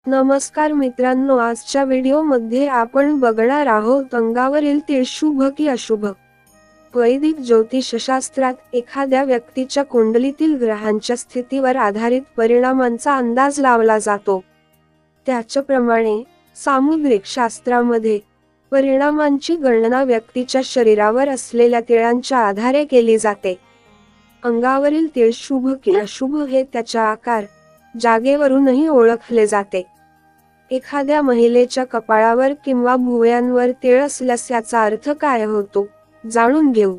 नमस्कार मित्रांनो, आजच्या व्हिडिओमध्ये आपण बघणार आहोत अंगावरील तीळ शुभ की अशुभ। वैदिक ज्योतिषशास्त्रात एखाद्या व्यक्तीच्या कुंडलीतील ग्रहांच्या स्थितीवर आधारित परिणामांचा अंदाज लावला जातो। त्याचप्रमाणे सामुद्रिक शास्त्रामध्ये परिणामांची गणना व्यक्तीच्या शरीरावर असलेल्या तिळांच्या आधारे केली जाते। अंगावरील तीळ शुभ की अशुभ हे त्याच्या आकार, जागेवरूनही ओळखले जाते। एखाद्या महिलेच्या कपाळावर किंवा भुवयांवर तीळ असल्यास याचा अर्थ काय होतो, जाणून घेऊ।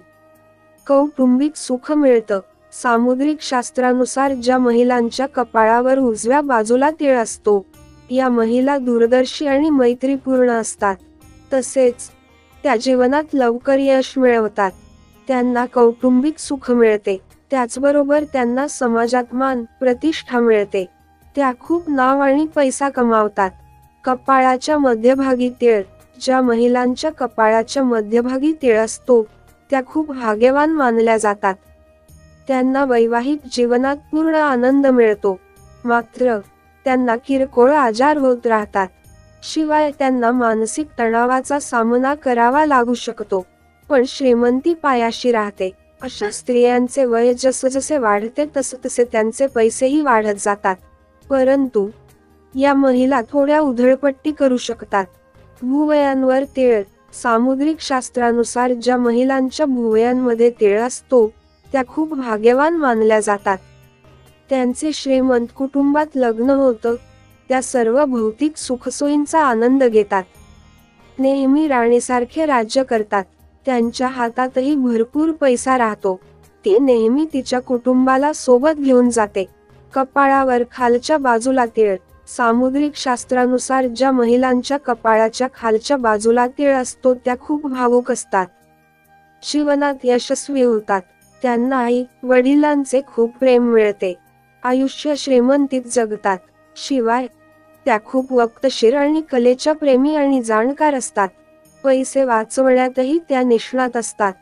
कौटुंबिक सुख मिळतं। सामुद्रिक शास्त्रानुसार ज्या महिलांच्या कपाळावर उजव्या बाजूला तीळ असतो, या महिला दूरदर्शी आणि मैत्रीपूर्ण असतात। तसेच त्या जीवनात लवकर यश मिळवतात। त्यांना कौटुंबिक सुख मिळते, त्याचबरोबर त्यांना समाजात मान, प्रतिष्ठा मिळते। त्या खूप नाव आणि पैसा कमावतात। कपाळाच्या मध्यभागी तीळ, ज्या महिलांच्या कपाळाच्या मध्यभागी तीळ असतो, त्या खूप भाग्यवान मानल्या जातात। त्यांना वैवाहिक जीवनात पूर्ण आनंद मिळतो, मात्र त्यांना किरकोळ आजार होत राहतात। शिवाय त्यांना मानसिक तणावाचा सामना करावा लागू शकतो, पण श्रीमंती पायाशी राहते। अशा स्त्रियांचे वय जसजसे वाढते तसतसे त्यांचे पैसेही वाढत जातात। परंतु या महिला थोड्या उधळपट्टी करू शकतात। भुवयांवर तीळ, सामुद्रिक शास्त्रानुसार ज्या महिलांच्या भुवयांमध्ये तीळ असतो, त्या खूप भाग्यवान मानल्या जातात। त्यांचे श्रीमंत कुटुंबात लग्न होतं, त्या सर्व भौतिक सुखसोयींचा आनंद घेतात। नेहमी राणीसारखे राज्य करतात। त्यांच्या हातातही भरपूर पैसा राहतो। ती नेहमी तिच्या कुटुंबाला सोबत घेऊन जाते। कपाळावर खालच्या बाजूला तीळ, सामुद्रिक शास्त्रानुसार ज्या महिलांच्या कपाळाच्या खालच्या बाजूला तीळ असतो, त्या खूप भावुक असतात। जीवनात यशस्वी होतात। त्यांना आई वडिलांचे खूप प्रेम मिळते। आयुष्य श्रीमंतीत जगतात। शिवाय त्या खूप वक्तशीर आणि कलेच्या प्रेमी आणि जाणकार असतात। पैसे वाचवण्यातही त्या निष्णात असतात।